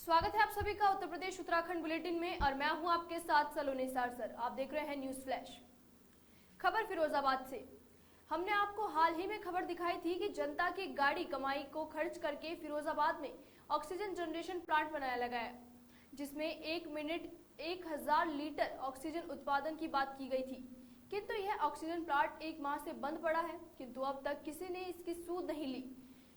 स्वागत है आप सभी का उत्तर प्रदेश उत्तराखंड बुलेटिन में और मैं हूं आपके साथ सलोनी सर। आप देख रहे हैं न्यूज फ्लैश। खबर फिरोजाबाद से। हमने आपको हाल ही में खबर दिखाई थी कि जनता की गाड़ी कमाई को खर्च करके फिरोजाबाद में ऑक्सीजन जनरेशन प्लांट बनाया लगा है, जिसमें 1 मिनट 1000 लीटर ऑक्सीजन उत्पादन की बात की गई थी। किंतु यह ऑक्सीजन प्लांट 1 माह से बंद पड़ा है, किंतु अब तक किसी ने इसकी सूद नहीं ली,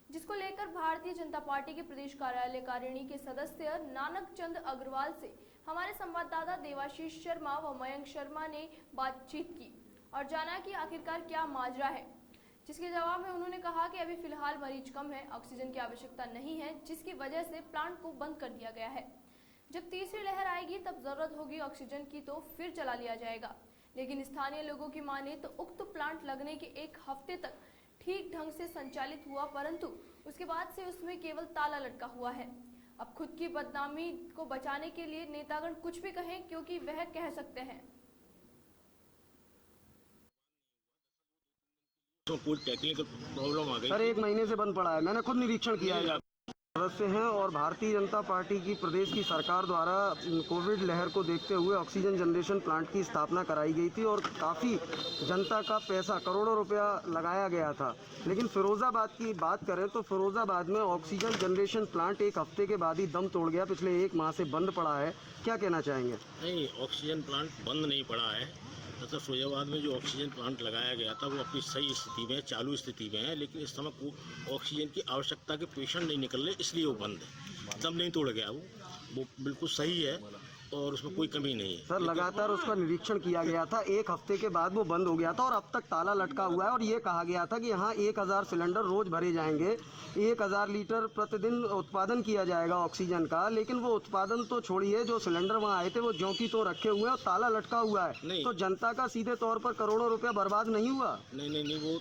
जिसको लेकर भारतीय जनता पार्टी के प्रदेश कार्यालय कारिणी के सदस्य नानक चंद अग्रवाल से हमारे संवाददाता देवाशीष शर्मा व मयंक शर्मा ने बातचीत की और जाना कि आखिरकार क्या माजरा है। जिसके जवाब में उन्होंने कहा कि अभी फिलहाल मरीज कम है, ऑक्सीजन की आवश्यकता नहीं है, जिसकी वजह से प्लांट को बंद कर दिया गया है। जब तीसरी लहर आएगी तब जरूरत होगी ऑक्सीजन की तो फिर चला लिया जाएगा। लेकिन स्थानीय लोगों की माने तो उक्त प्लांट लगने के 1 हफ्ते तक ठीक ढंग से संचालित हुआ, परंतु उसके बाद से उसमें केवल ताला लटका हुआ है। अब खुद की बदनामी को बचाने के लिए नेतागण कुछ भी कहें, क्योंकि वह कह सकते हैं। तो कोई टेक्निकल प्रॉब्लम आ गई सर, 1 महीने से बंद पड़ा है। मैंने खुद निरीक्षण किया है। सदस्य हैं और भारतीय जनता पार्टी की प्रदेश की सरकार द्वारा कोविड लहर को देखते हुए ऑक्सीजन जनरेशन प्लांट की स्थापना कराई गई थी और काफ़ी जनता का पैसा, करोड़ों रुपया लगाया गया था। लेकिन फिरोज़ाबाद की बात करें तो फिरोज़ाबाद में ऑक्सीजन जनरेशन प्लांट 1 हफ्ते के बाद ही दम तोड़ गया। पिछले 1 माह से बंद पड़ा है। क्या कहना चाहेंगे? नहीं, ऑक्सीजन प्लांट बंद नहीं पड़ा है। मतलब फिरोजाबाद में जो ऑक्सीजन प्लांट लगाया गया था वो अपनी सही स्थिति में, चालू स्थिति में है, लेकिन इस समय को ऑक्सीजन की आवश्यकता के पेशेंट नहीं निकल रहे, इसलिए वो बंद है। दम नहीं तोड़ गया, वो बिल्कुल सही है और उसमें कोई कमी नहीं है। सर, लगातार उसका निरीक्षण किया गया था। 1 हफ्ते के बाद वो बंद हो गया था और अब तक ताला लटका हुआ है और ये कहा गया था कि यहाँ 1000 सिलेंडर रोज भरे जाएंगे, 1000 लीटर प्रतिदिन उत्पादन किया जाएगा ऑक्सीजन का। लेकिन वो उत्पादन तो छोड़िए, जो सिलेंडर वहाँ आए थे वो ज्यों की तो रखे हुए और ताला लटका हुआ है। तो जनता का सीधे तौर पर करोड़ों रुपया बर्बाद नहीं हुआ? नहीं, वो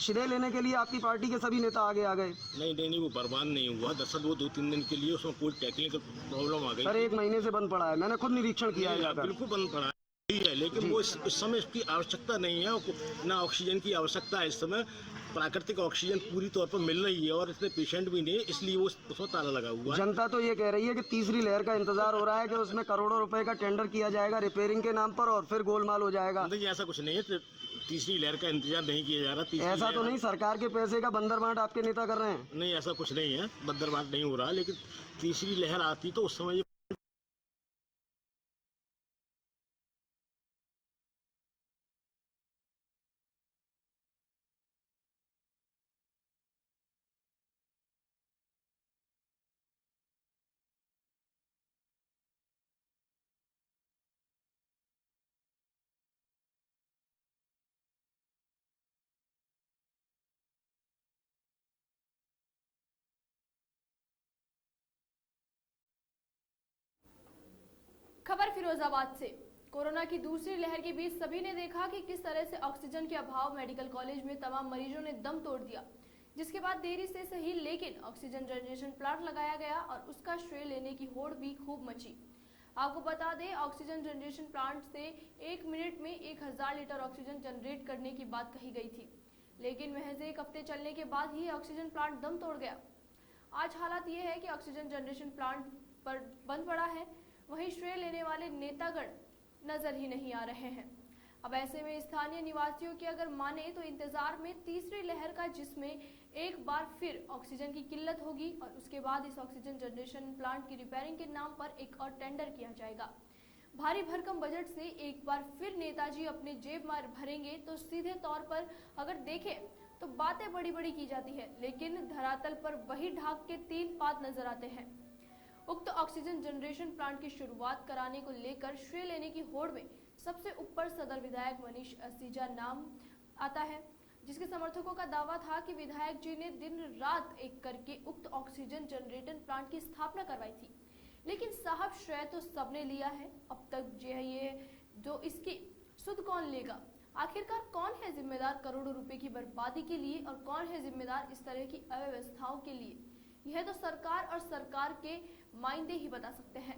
श्रेय लेने के लिए आपकी पार्टी के सभी नेता आगे आ गए। नहीं, वो बर्बाद नहीं हुआ। दरअसल वो 2-3 दिन के लिए उसमें कोई टेक्निकल प्रॉब्लम आ गई। सर, 1 महीने से बंद पड़ा है। मैंने खुद निरीक्षण किया है। बिल्कुल बंद पड़ा है, लेकिन वो इस समय इसकी आवश्यकता नहीं है। ना ऑक्सीजन की आवश्यकता है इस समय। प्राकृतिक ऑक्सीजन पूरी तौर पर मिल रही है और इसमें पेशेंट भी नहीं, इसलिए वो उसमें ताला लगा हुआ है। जनता तो ये कह रही है कि तीसरी लहर का इंतजार हो रहा है कि उसमें करोड़ों रुपए का टेंडर किया जाएगा रिपेयरिंग के नाम पर और फिर गोलमाल हो जाएगा। नहीं, ऐसा कुछ नहीं है। तीसरी लहर का इंतजार नहीं किया जा रहा। ऐसा तो नहीं सरकार के पैसे का बंदर बांट आपके नेता कर रहे हैं? नहीं, ऐसा कुछ नहीं है, बंदर बांट नहीं हो रहा। लेकिन तीसरी लहर आती तो उस समय खबर फिरोजाबाद से। कोरोना की दूसरी लहर के बीच सभी ने देखा कि किस तरह से ऑक्सीजन के अभाव मेडिकल कॉलेज में तमाम मरीजों ने दम तोड़ दिया, जिसके बाद देरी से सही लेकिन ऑक्सीजन जनरेशन प्लांट लगाया गया और उसका श्रेय लेने की होड़ भी खूब मची। आपको बता दें, ऑक्सीजन जनरेशन प्लांट से 1 मिनट में 1000 लीटर ऑक्सीजन जनरेट करने की बात कही गई थी, लेकिन महज 1 हफ्ते चलने के बाद ही ऑक्सीजन प्लांट दम तोड़ गया। आज हालात ये है कि ऑक्सीजन जनरेशन प्लांट पर बंद पड़ा है, वहीं श्रेय लेने वाले नेतागण नजर ही नहीं आ रहे हैं। अब ऐसे में स्थानीय निवासियों की अगर माने तो इंतजार में तीसरी लहर का, जिसमें एक बार फिर ऑक्सीजन की किल्लत होगी और उसके बाद इस ऑक्सीजन जनरेशन प्लांट की रिपेयरिंग के नाम पर एक और टेंडर किया जाएगा। भारी भरकम बजट से एक बार फिर नेताजी अपने जेब मार भरेंगे तो सीधे तौर पर अगर देखें तो बातें बड़ी बड़ी की जाती है, लेकिन धरातल पर वही ढाक के 3 पात नजर आते हैं। उक्त ऑक्सीजन जनरेशन प्लांट की शुरुआत कराने को लेकर श्रेय लेने की होड़ में सबसे ऊपर सदर विधायक मनीष असीजा नाम आता है, जिसके समर्थकों का दावा था कि विधायक जी ने दिन रात एक करके उक्त ऑक्सीजन जनरेटर प्लांट की स्थापना करवाई थी। लेकिन साहब, श्रेय तो सबने लिया है, अब तक ये जो इसकी सुध कौन लेगा? आखिरकार कौन है जिम्मेदार करोड़ों रुपए की बर्बादी के लिए और कौन है जिम्मेदार इस तरह की अव्यवस्थाओं के लिए? यह तो सरकार और सरकार के मायने ही बता सकते हैं।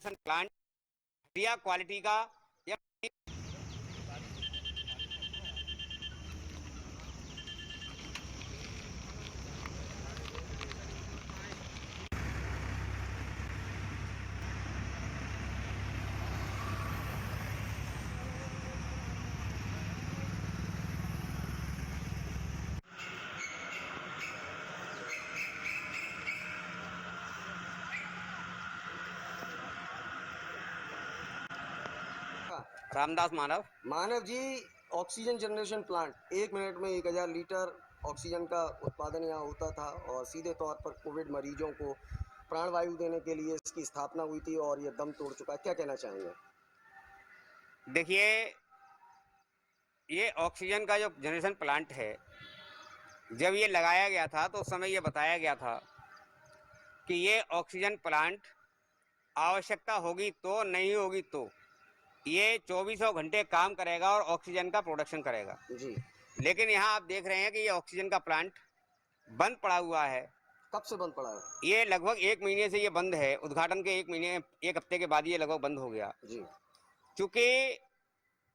प्लांट घटिया क्वालिटी का या रामदास मानव। मानव जी, ऑक्सीजन जनरेशन प्लांट 1 मिनट में 1000 लीटर ऑक्सीजन का उत्पादन यहाँ होता था और सीधे तौर पर कोविड मरीजों को प्राणवायु देने के लिए इसकी स्थापना हुई थी और ये दम तोड़ चुका है। क्या कहना चाहेंगे? देखिए, ये ऑक्सीजन का जो जनरेशन प्लांट है, जब ये लगाया गया था तो उस समय ये बताया गया था कि ये ऑक्सीजन प्लांट आवश्यकता होगी तो, नहीं होगी तो ये 24 घंटे काम करेगा और ऑक्सीजन का प्रोडक्शन करेगा जी। लेकिन यहाँ आप देख रहे हैं कि ये ऑक्सीजन का प्लांट बंद पड़ा हुआ है। कब से बंद पड़ा है? ये लगभग 1 महीने से ये बंद है। उद्घाटन के 1 हफ्ते के बाद ये लगभग बंद हो गया जी। क्योंकि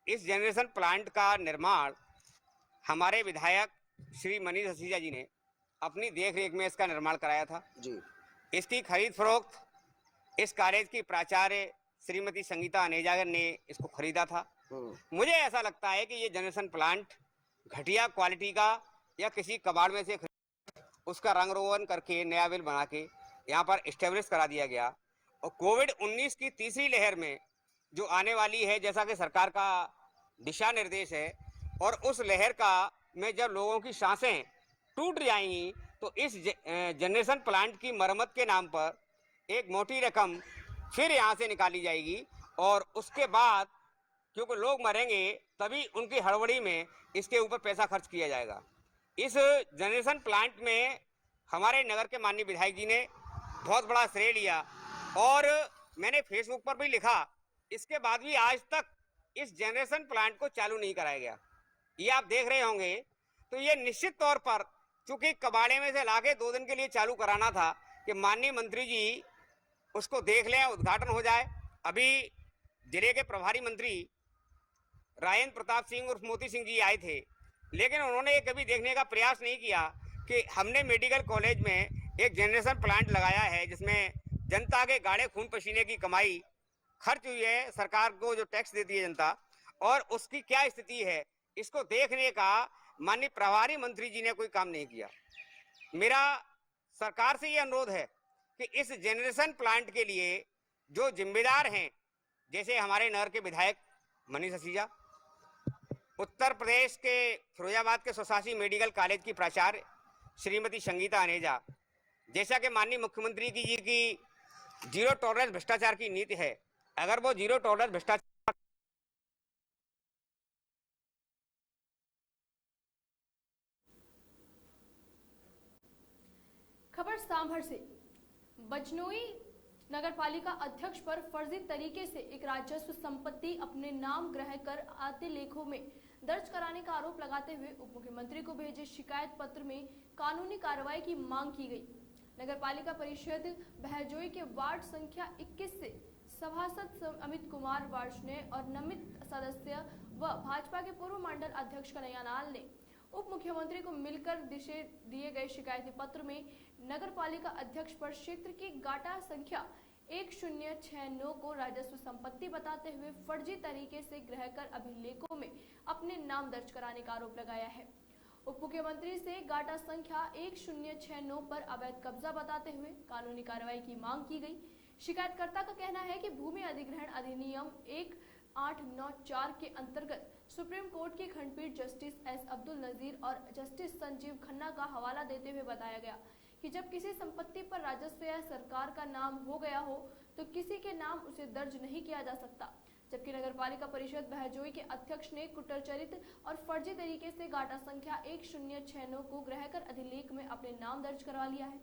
इस जनरेशन प्लांट का निर्माण हमारे विधायक श्री मनीष सिसोदिया जी ने अपनी देखरेख में इसका निर्माण कराया था जी। इसकी खरीद फरोख्त इस कॉलेज की प्राचार्य श्रीमती संगीता अनेजा ने इसको खरीदा था। मुझे ऐसा लगता है कि ये जनरेशन प्लांट घटिया क्वालिटी का या किसी कबाड़ में से उसका रंग रोगन करके नया बिल बना के यहाँ पर एस्टेब्लिश करा दिया गया। और कोविड-19 की तीसरी लहर में जो आने वाली है, जैसा कि सरकार का दिशा निर्देश है, और उस लहर का में जब लोगों की सांसें टूट जाएंगी तो इस जनरेशन प्लांट की मरम्मत के नाम पर एक मोटी रकम फिर यहाँ से निकाली जाएगी और उसके बाद क्योंकि लोग मरेंगे तभी उनकी हड़बड़ी में इसके ऊपर पैसा खर्च किया जाएगा। इस जनरेशन प्लांट में हमारे नगर के माननीय विधायक जी ने बहुत बड़ा श्रेय लिया और मैंने फेसबुक पर भी लिखा, इसके बाद भी आज तक इस जनरेशन प्लांट को चालू नहीं कराया गया। ये आप देख रहे होंगे तो ये निश्चित तौर पर चूंकि कबाड़े में से लाके 2 दिन के लिए चालू कराना था कि माननीय मंत्री जी उसको देख लें, उद्घाटन हो जाए। अभी जिले के प्रभारी मंत्री राजेंद्र प्रताप सिंह और मोती सिंह जी आए थे, लेकिन उन्होंने ये कभी देखने का प्रयास नहीं किया कि हमने मेडिकल कॉलेज में एक जनरेशन प्लांट लगाया है जिसमें जनता के गाढ़े खून पसीने की कमाई खर्च हुई है, सरकार को जो टैक्स देती है जनता, और उसकी क्या स्थिति है इसको देखने का माननीय प्रभारी मंत्री जी ने कोई काम नहीं किया। मेरा सरकार से ये अनुरोध है कि इस जनरेशन प्लांट के लिए जो जिम्मेदार हैं, जैसे हमारे नगर के विधायक मनीष सिसोदिया, उत्तर प्रदेश के फिरोजाबाद के स्वशासी मेडिकल कॉलेज की प्राचार्य श्रीमती संगीता अनेजा, जैसा कि माननीय मुख्यमंत्री जी की जीरो टॉलरेंस भ्रष्टाचार की नीति है, अगर वो जीरो टॉलरेंस भ्रष्टाचार खबर सांभर से। बजनोई नगरपालिका अध्यक्ष पर फर्जी तरीके से एक राजस्व संपत्ति अपने नाम ग्रह कर आते लेखों में दर्ज कराने का आरोप लगाते हुए उप मुख्यमंत्री को भेजे शिकायत पत्र में कानूनी कार्रवाई की मांग की गई। नगरपालिका परिषद बहजोई के वार्ड संख्या 21 से सभासद अमित कुमार वार्ष्णेय और नमित सदस्य व भाजपा के पूर्व मंडल अध्यक्ष कन्हैयालाल ने उप मुख्यमंत्री को मिलकर दिए गए शिकायती पत्र में नगरपालिका अध्यक्ष पर क्षेत्र की गाटा संख्या 1069 को राजस्व संपत्ति बताते हुए फर्जी तरीके से ग्रह कर अभिलेखों में अपने नाम दर्ज कराने का आरोप लगाया है। उप मुख्यमंत्री से गाटा संख्या 1069 पर अवैध कब्जा बताते हुए कानूनी कार्रवाई की मांग की गई। शिकायतकर्ता का कहना है कि भूमि अधिग्रहण अधिनियम 1894 के अंतर्गत सुप्रीम कोर्ट की खंडपीठ जस्टिस एस अब्दुल नजीर और जस्टिस संजीव खन्ना का हवाला देते हुए बताया गया कि जब किसी संपत्ति पर राजस्व या सरकार का नाम हो गया हो तो किसी के नाम उसे दर्ज नहीं किया जा सकता। जबकि नगरपालिका परिषद बहजोई के अध्यक्ष ने कुटरचरित और फर्जी तरीके से गाटा संख्या 1069 को ग्रह कर अधिलेख में अपने नाम दर्ज करवा लिया है।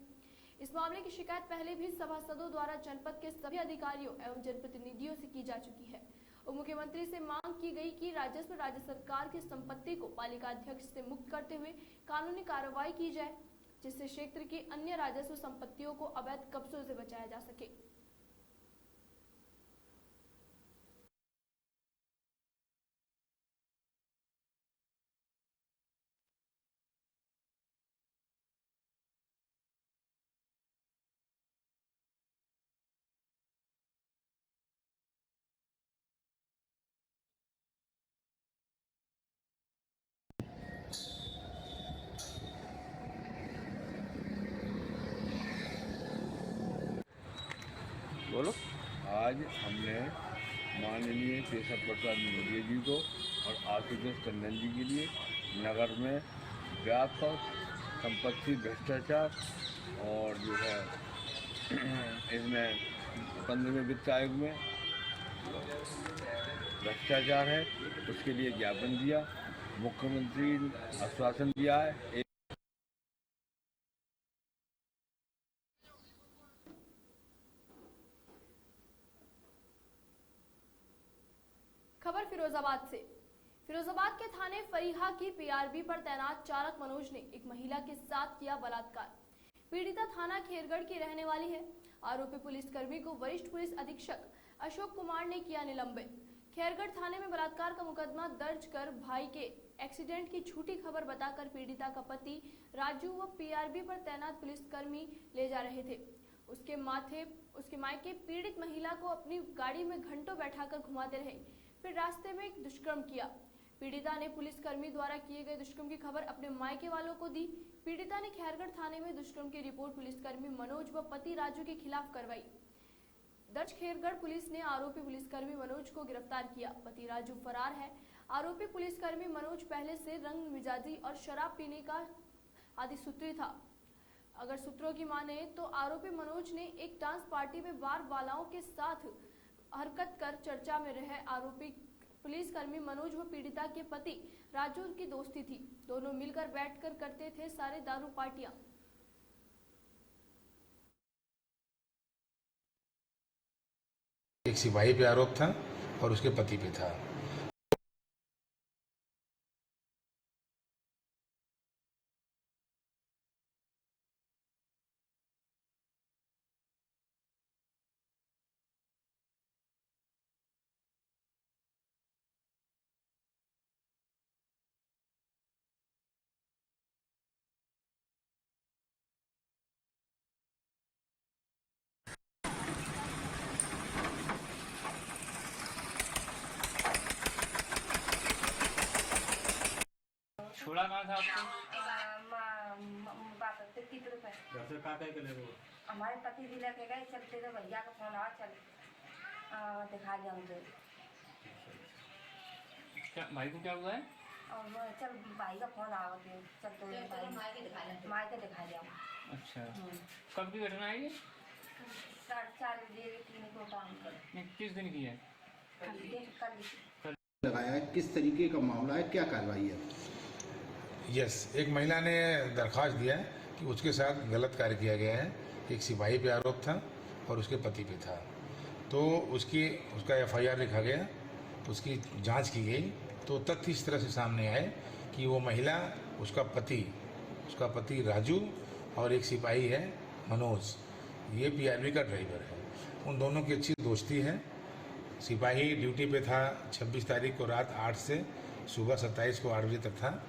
इस मामले की शिकायत पहले भी सभासदों द्वारा जनपद के सभी अधिकारियों एवं जनप्रतिनिधियों से की जा चुकी है। उप मुख्यमंत्री से मांग की गई कि राजस्व राज्य सरकार की संपत्ति को पालिका अध्यक्ष से मुक्त करते हुए कानूनी कार्रवाई की जाए, जिससे क्षेत्र की अन्य राजस्व संपत्तियों को अवैध कब्जों से बचाया जा सके। बोलो। आज हमने माननीय केशव प्रसाद मौर्य जी को और आशुतोष टंडन जी के लिए नगर में व्यापक संपत्ति भ्रष्टाचार और जो है इसमें 15वें वित्त आयोग में भ्रष्टाचार है, उसके लिए ज्ञापन दिया। मुख्यमंत्री आश्वासन दिया है। खबर फिरोजाबाद से। फिरोजाबाद के थाने फरीहा की पीआरबी पर तैनात चालक मनोज ने एक महिला के साथ किया बलात्कार। पीड़िता थाना खेरगढ़ की रहने वाली है। आरोपी पुलिसकर्मी को वरिष्ठ पुलिस अधीक्षक अशोक कुमार ने किया निलंबित। खेरगढ़ थाने में बलात्कार का मुकदमा दर्ज कर भाई के एक्सीडेंट की झूठी खबर बताकर पीड़िता का पति राजू व पीआरबी पर तैनात पुलिसकर्मी ले जा रहे थे। उसके मायके पीड़ित महिला को अपनी गाड़ी में घंटों बैठाकर घुमाते रहे, फिर रास्ते में दुष्कर्म किया। पीड़िता ने पुलिसकर्मी द्वारा किए गए दुष्कर्म की खबर अपने मायके वालों को दी। पीड़िता ने खैरगढ़ थाने में दुष्कर्म की रिपोर्ट पुलिसकर्मी मनोज व पति राजू के खिलाफ करवाई। दर्ज खेरगढ़ पुलिस ने आरोपी पुलिसकर्मी मनोज को गिरफ्तार किया। पति राजू फरार है। आरोपी पुलिसकर्मी मनोज पहले से रंग मिजाजी और शराब पीने का आदि सूत्री था। अगर सूत्रों की माने तो आरोपी मनोज ने एक डांस पार्टी में बार बालाओं के साथ हरकत कर चर्चा में रहे आरोपी पुलिसकर्मी मनोज व पीड़िता के पति राजू की दोस्ती थी। दोनों मिलकर बैठकर करते थे सारे दारू पार्टियां। एक सिपाही पे आरोप था और उसके पति पे था। छोड़ा कहाँ था आपको? घर से कहाँ के ले गए? हमारे पति भी लेके गए, चलते थे भैया का फोन आया, चल दिखा दिया मुझे। क्या भाई को क्या हुआ है? और वो चल भाई का फोन आया, चलते माई के दिखा दिया। अच्छा, कब की घटना है ये? 4:30 बजे क्लिनिक को काम कर। किस दिन की है? कल लगाया है, किस तरीके का मामला है, क्या कार्रवाई है? यस, एक महिला ने दरख्वास्त दिया है कि उसके साथ गलत कार्य किया गया है। एक सिपाही पे आरोप था और उसके पति पे था, तो उसका एफआईआर लिखा गया, उसकी जांच की गई, तो तथ्य इस तरह से सामने आए कि वो महिला उसका पति राजू और एक सिपाही है मनोज, ये पीआरबी का ड्राइवर है। उन दोनों की अच्छी दोस्ती है। सिपाही ड्यूटी पे था 26 तारीख को रात 8 से सुबह 27 को 8 बजे तक था।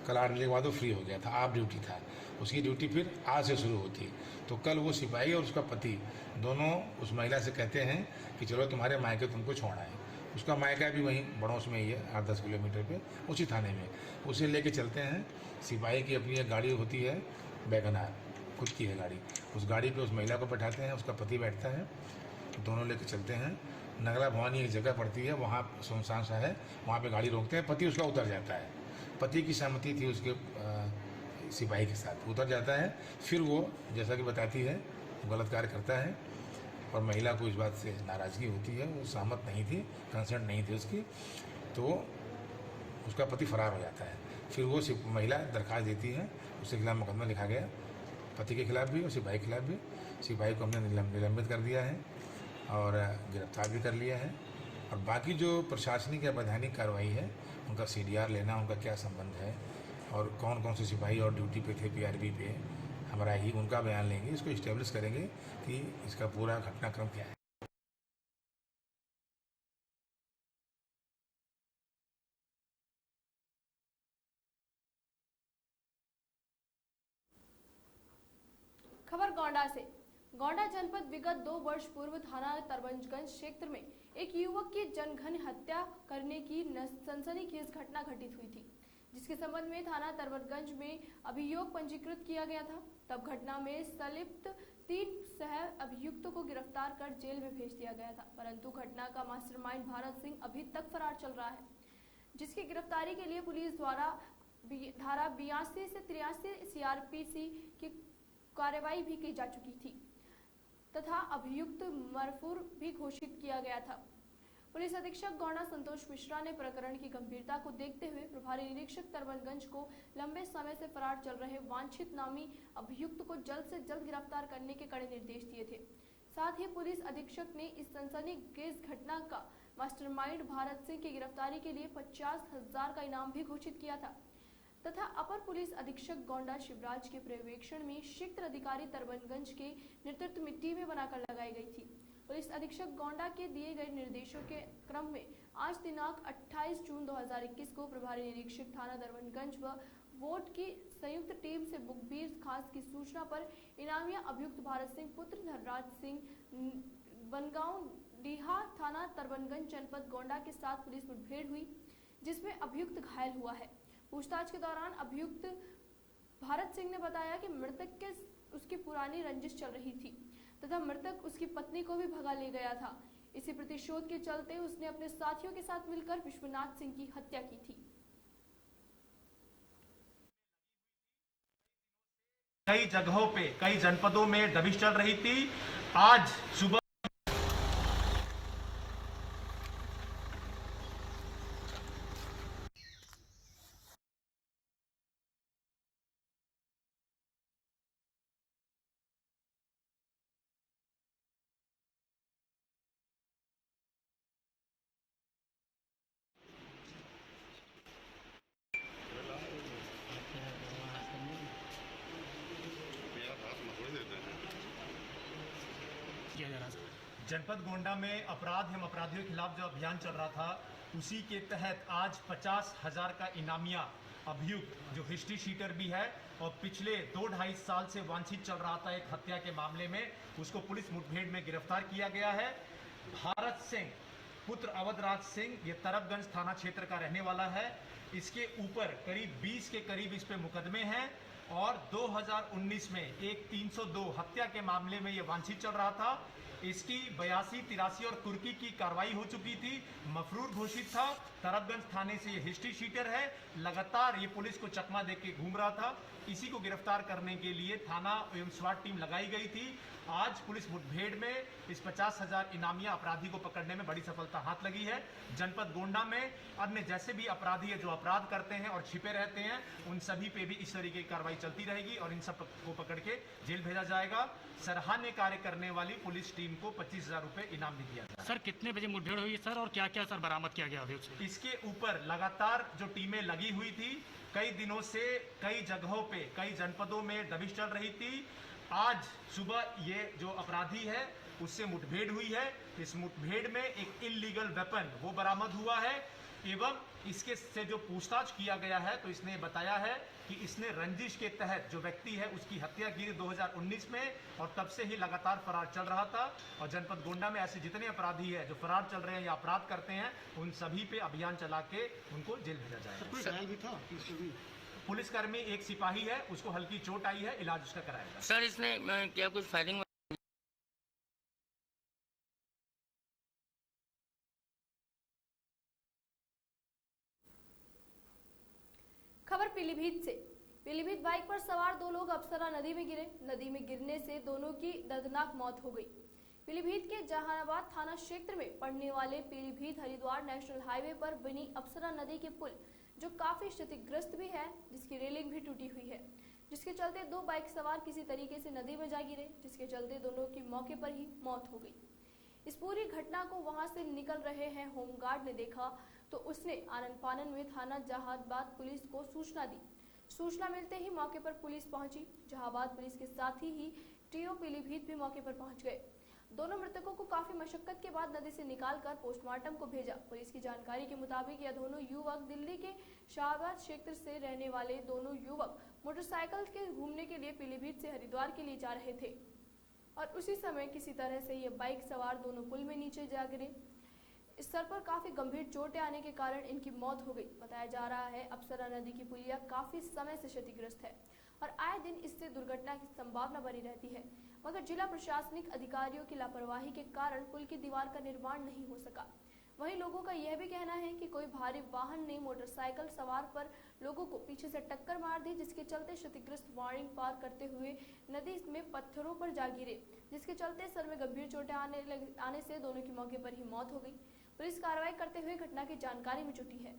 कल 8 बजे के बाद वो फ्री हो गया था, आप ड्यूटी था। उसकी ड्यूटी फिर आज से शुरू होती। तो कल वो सिपाही और उसका पति दोनों उस महिला से कहते हैं कि चलो तुम्हारे मायके तुमको छोड़ना है। उसका मायका भी वहीं बड़ौस में ही है, 8-10 किलोमीटर पे, उसी थाने में। उसे लेके चलते हैं। सिपाही की अपनी एक गाड़ी होती है वैगनार, खुद की है गाड़ी। उस गाड़ी पे उस महिला को बैठाते हैं, उसका पति बैठता है, दोनों लेके चलते हैं। नगला भवानी एक जगह पड़ती है, वहाँ सुनसान सा है, वहाँ पे गाड़ी रोकते हैं। पति उसका उतर जाता है, पति की सहमति थी उसके सिपाही के साथ, उतर जाता है। फिर वो जैसा कि बताती है गलत कार्य करता है और महिला को इस बात से नाराज़गी होती है, वो सहमत नहीं थी, कंसर्न नहीं थी उसकी, तो उसका पति फरार हो जाता है। फिर वो महिला दरख्वास्त देती है, उसके खिलाफ मुकदमा लिखा गया, पति के खिलाफ भी और सिपाही के खिलाफ भी। सिपाही को हमने निलंबित कर दिया है और गिरफ्तार भी कर लिया है। और बाकी जो प्रशासनिक या वैधानिक कार्रवाई है, उनका सीडीआर लेना, उनका क्या संबंध है और कौन कौन से सिपाही और ड्यूटी पे थे पीआरबी पे, हमारा ही उनका बयान लेंगे, इसको इस्टेब्लिश करेंगे कि इसका पूरा घटनाक्रम क्या है। खबर गोंडा से। गोंडा जनपद विगत 2 वर्ष पूर्व थाना तरबंजगंज क्षेत्र में एक युवक की जनघन हत्या करने की सनसनीखेज घटना घटित हुई थी, जिसके संबंध में थाना तरवतगंज में अभियोग पंजीकृत किया गया था। तब घटना में संलिप्त 3 सह अभियुक्तों को गिरफ्तार कर जेल में भेज दिया गया था, परंतु घटना का मास्टरमाइंड भारत सिंह अभी तक फरार चल रहा है, जिसकी गिरफ्तारी के लिए पुलिस द्वारा धारा 82 से 83 CRPC की कार्रवाई भी की जा चुकी थी तथा अभियुक्त मरफूर भी घोषित किया गया था। पुलिस अधीक्षक गोंडा संतोष मिश्रा ने प्रकरण की गंभीरता को देखते हुए प्रभारी निरीक्षक तरवतगंज को लंबे समय से फरार चल रहे वांछित नामी अभियुक्त को जल्द से जल्द गिरफ्तार करने के कड़े निर्देश दिए थे। साथ ही पुलिस अधीक्षक ने इस सनसनीखेज घटना का मास्टरमाइंड भारत सिंह की गिरफ्तारी के लिए 50,000 का इनाम भी घोषित किया था तथा अपर पुलिस अधीक्षक गोंडा शिवराज के पर्यवेक्षण में क्षेत्र अधिकारी तरवतगंज के नेतृत्व में टीमें बनाकर लगाई गई थी। पुलिस अधीक्षक गोंडा के दिए गए निर्देशों के क्रम में आज दिनांक 28 जून 2021 को प्रभारी निरीक्षक थाना तरवतगंज व वोट की संयुक्त टीम से मुखबिर खास की सूचना पर इनामिया अभियुक्त भारत सिंह पुत्र धनराज सिंह बनगांव डीहा थाना तरवतगंज जनपद गोंडा के साथ पुलिस मुठभेड़ हुई, जिसमें अभियुक्त घायल हुआ है। पूछताछ के दौरान अभियुक्त भारत सिंह ने बताया कि मृतक के उसकी पुरानी रंजिश चल रही थी तथा मृतक उसकी पत्नी को भी भगा ले गया था। इसी प्रतिशोध के चलते उसने अपने साथियों के साथ मिलकर विश्वनाथ सिंह की हत्या की थी। कई जगहों पे, कई जनपदों में दबिश चल रही थी। आज सुबह जनपद गोंडा में अपराध एवं अपराधियों के खिलाफ जो अभियान चल रहा था, उसी के तहत आज 50,000 का इनामिया अभियुक्त जो हिस्ट्री शीटर भी है और पिछले 2-2.5 साल से वांछित चल रहा था एक हत्या के मामले में, उसको पुलिस मुठभेड़ में गिरफ्तार किया गया है। भारत सिंह पुत्र अवधराज सिंह, ये तरवतगंज थाना क्षेत्र का रहने वाला है। इसके ऊपर करीब 20 के करीब इस पे मुकदमे हैं और 2019 में एक 302 हत्या के मामले में ये वांछित चल रहा था। इसकी 82, 83 और कुर्की की कार्रवाई हो चुकी थी। मफरूर घोषित था। तरवतगंज थाने से ये हिस्ट्री शीटर है। लगातार ये पुलिस को चकमा दे के घूम रहा था। इसी को गिरफ्तार करने के लिए थाना एवं स्वाट टीम लगाई गई थी। आज पुलिस मुठभेड़ में इस 50,000 इनामिया अपराधी को पकड़ने में बड़ी सफलता हाथ लगी है। जनपद गोंडा में अन्य जैसे भी अपराधी है जो अपराध करते हैं और छिपे रहते हैं, उन सभी पे भी इस तरीके की कार्रवाई चलती रहेगी और इन सब को पकड़ के जेल भेजा जाएगा। सराहनीय कार्य करने वाली पुलिस टीम को 25,000 रुपए इनाम भी दिया जाएगा। सर कितने बजे मुठभेड़ हुई सर और क्या क्या सर बरामद किया गया अभी उससे? इसके ऊपर लगातार जो टीमें लगी हुई थी, कई दिनों से कई जगहों पे, कई जनपदों में दबिश चल रही थी। आज सुबह ये जो अपराधी है उससे मुठभेड़ हुई है। इस मुठभेड़ में एक इल्लीगल वेपन वो बरामद हुआ है एवं इसके से जो पूछताछ किया गया है तो इसने बताया है कि इसने रंजिश के तहत जो व्यक्ति है उसकी हत्या की 2019 में और तब से ही लगातार फरार चल रहा था। और जनपद गोंडा में ऐसे जितने अपराधी है जो फरार चल रहे हैं या अपराध करते हैं, उन सभी पे अभियान चला के उनको जेल भेजा जाएगा। पुलिसकर्मी एक सिपाही है, उसको हल्की चोट आई है, इलाज उसका कराया जाएगा। सर इसने क्या कुछ फायरिंग? खबर पीलीभीत से। पीलीभीत बाइक पर सवार 2 लोग अप्सरा नदी में गिरे। नदी में गिरने से दोनों की दर्दनाक मौत हो गई। पीलीभीत के जहानाबाद थाना क्षेत्र में पड़ने वाले पीलीभीत हरिद्वार नेशनल हाईवे पर बनी अप्सरा नदी के पुल जो काफी क्षतिग्रस्त भी है, जिसकी रेलिंग भी टूटी हुई है, जिसके चलते 2 बाइक सवार किसी तरीके से नदी में जा गिरे, जिसके चलते दोनों की मौके पर ही मौत हो गई। इस पूरी घटना को वहां से निकल रहे हैं होमगार्ड ने देखा तो उसने आनन फानन में थाना जहानाबाद पुलिस को सूचना दी। सूचना मिलते ही मौके पर पुलिस पहुंची। जहानाबाद पुलिस के साथ ही टीओ पीलीभीत भी मौके पर पहुंच गए। दोनों मृतकों को काफी मशक्कत के बाद नदी से निकालकर पोस्टमार्टम को भेजा। पुलिस की जानकारी के मुताबिक यह दोनों युवक दिल्ली के शाहबाद क्षेत्र से रहने वाले दोनों युवक मोटरसाइकिल के घूमने के लिए पीलीभीत से हरिद्वार के लिए जा रहे थे और उसी समय किसी तरह से ये बाइक सवार दोनों पुल में नीचे जा गिरे। स्तर पर काफी गंभीर चोटें आने के कारण इनकी मौत हो गई। बताया जा रहा है अप्सरा नदी की पुलिया काफी समय से क्षतिग्रस्त है और आए दिन इससे दुर्घटना की संभावना बनी रहती है, मगर जिला प्रशासनिक अधिकारियों की लापरवाही के कारण पुल की दीवार का निर्माण नहीं हो सका। वहीं लोगों का यह भी कहना है कि कोई भारी वाहन ने मोटरसाइकिल सवार पर लोगों को पीछे से टक्कर मार दी, जिसके चलते क्षतिग्रस्त वाहन पार करते हुए नदी में पत्थरों पर जा गिरे, जिसके चलते सर में गंभीर चोटें आने से दोनों की मौके पर ही मौत हो गई। पुलिस कार्रवाई करते हुए घटना की जानकारी में जुटी है।